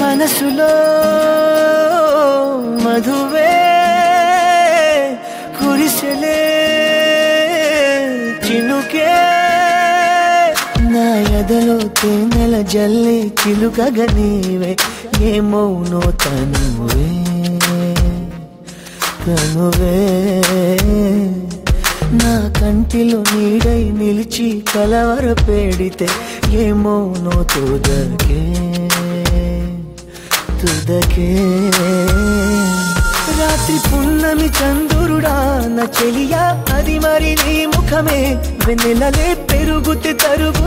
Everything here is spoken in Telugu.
మనసులో మధువే కురిసెలే చినుకే నా ఎదలో తేనెల జల్లి చిలుకగా నీవే ఏమౌనో తనువే తనువే నా కంటిలో నీడై నిలిచి కలవర పెడితే ఏమౌనో తుదకే తుదకే రాత్రి పున్నమి చంద్రుడా నా చెలియా అది మరి నీ ముఖమే వెన్నెలలే పెరుగుతే తరుగు